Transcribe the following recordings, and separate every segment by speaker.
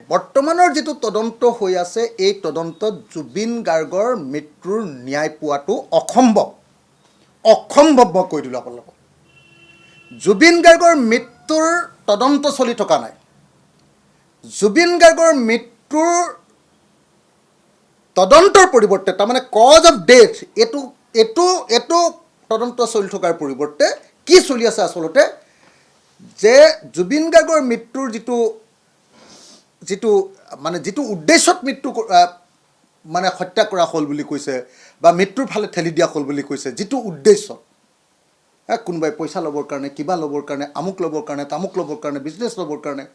Speaker 1: বৰ্তমানৰ যেটো তদন্ত হৈ আছে এই তদন্তত জুবিন গাৰ্গৰ মৃত্যুৰ ন্যায় পোৱাটো অসম্ভৱ মই কৈ দিলোঁ আপোনালোকক জুবিন গাৰ্গৰ মৃত্যুৰ তদন্ত চলি থকা নাই জুবিন গাৰ্গৰ মৃত্যুৰ তদন্তৰ পৰিৱৰ্তে তাৰমানে কজ অফ ডেথ এটো তদন্ত চলি থকাৰ পৰিৱৰ্তে কি চলি আছে আচলতে যে জুবিন গাৰ্গৰ মৃত্যুৰ যিটো উদ্দেশ্যত মৃত্যু মানে হত্যা কৰা হ'ল বুলি কৈছে বা মৃত্যুৰ ফালে ঠেলি দিয়া হ'ল বুলি কৈছে যিটো উদ্দেশ্য কোনোবাই পইচা ল'বৰ কাৰণে কিবা ল'বৰ কাৰণে আমুক ল'বৰ কাৰণে তামুক ল'বৰ কাৰণে বিজনেছ ল'বৰ কাৰণে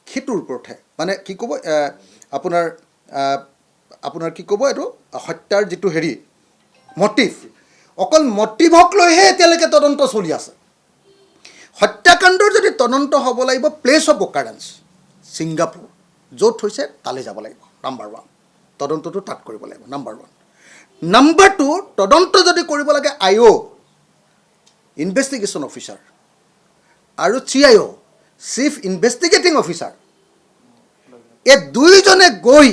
Speaker 1: সেইটোৰ ওপৰতহে মানে কি ক'ব আপোনাৰ কি ক'ব এইটো হত্যাৰ যিটো হেৰি মটিভ অকল মটিভক লৈহে এতিয়ালৈকে তদন্ত চলি আছে হত্যাকাণ্ডৰ যদি তদন্ত হ'ব লাগিব প্লেচ অফ অকাৰেঞ্চ ছিংগাপুৰ য'ত হৈছে তালৈ যাব লাগিব নাম্বাৰ 1 তদন্তটো তাত কৰিব লাগিব নাম্বাৰ 1 নাম্বাৰ 2 তদন্ত যদি কৰিব লাগে আইঅ ইনভেষ্টিগেশ্যন অফিচাৰ আৰু চিআইঅ চিফ ইনভেষ্টিগেটিং অফিচাৰ এই দুইজনে গৈ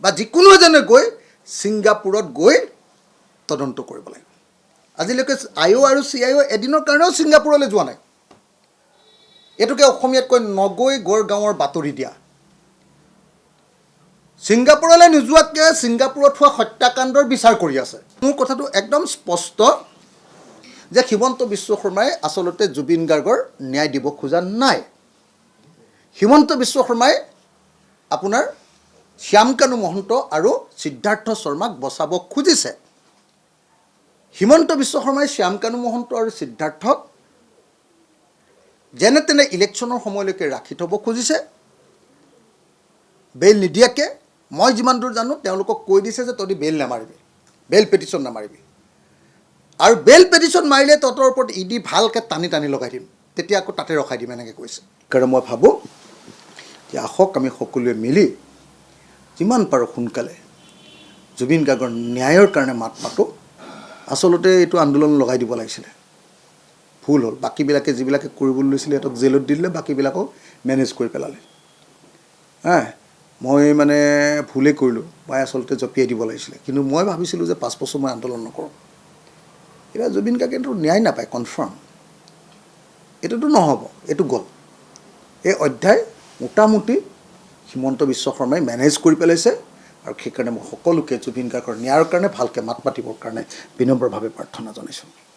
Speaker 1: বা যিকোনো এজনে গৈ ছিংগাপুৰত গৈ তদন্ত কৰিব লাগিব আজিলৈকে আইঅ আৰু চিআইঅ এদিনৰ কাৰণেও ছিংগাপুৰলৈ যোৱা নাই এটোকে অসমীয়াত কৈ নগৈ গড় গাঁৱৰ বাতৰি দিয়া ছিংগাপুৰলৈ নোযোৱাকৈ ছিংগাপুৰত হোৱা হত্যাকাণ্ডৰ বিচাৰ কৰি আছে মোৰ কথাটো একদম স্পষ্ট যে হিমন্ত বিশ্ব শৰ্মাই আচলতে জুবিন গাৰ্গৰ ন্যায় দিব খোজা নাই হিমন্ত বিশ্ব শৰ্মাই আপোনাৰ শ্যামকানু মহন্ত আৰু সিদ্ধাৰ্থ শৰ্মাক বচাব খুজিছে হিমন্ত বিশ্ব শৰ্মাই শ্যামকানু মহন্ত আৰু সিদ্ধাৰ্থক যেনে তেনে ইলেকশ্যনৰ সময়লৈকে ৰাখি থ'ব খুজিছে বেইল নিদিয়াকৈ মই যিমান দূৰ জানো তেওঁলোকক কৈ দিছে যে তহঁতি বেইল নামাৰিবি বেইল পেটিশ্যন নামাৰিবি আৰু বেইল পেটিশ্যন মাৰিলে তহঁতৰ ওপৰত ইডি ভালকৈ টানি লগাই দিম তেতিয়া আকৌ তাতে ৰখাই দিম এনেকৈ কৈছে কাৰণ মই ভাবোঁ যে আহক আমি সকলোৱে মিলি যিমান পাৰোঁ সোনকালে জুবিন গাৰ্গৰ ন্যায়ৰ কাৰণে মাত মাতোঁ আচলতে এইটো আন্দোলন লগাই দিব লাগিছিলে ভুল হ'ল বাকীবিলাকে যিবিলাকে কৰিবলৈ লৈছিলে সিহঁতক জেলত দি দিলে বাকীবিলাকক মেনেজ কৰি পেলালে মই মানে ভুলেই কৰিলোঁ মই আচলতে জপিয়াই দিব লাগিছিলে কিন্তু মই ভাবিছিলোঁ যে 5 বছৰ মই আন্দোলন নকৰোঁ এতিয়া জুবিন গাৰ্গেতো ন্যায় নাপায় কনফাৰ্ম এইটোতো নহ'ব এইটো গ'ল এই অধ্যায় মোটামুটি হিমন্ত বিশ্ব শৰ্মাই মেনেজ কৰি পেলাইছে আৰু সেইকাৰণে মই সকলোকে জুবিন গাৰ্গৰ ন্যায়ৰ কাৰণে ভালকৈ মাত মাতিবৰ কাৰণে বিনম্ৰভাৱে প্ৰাৰ্থনা জনাইছোঁ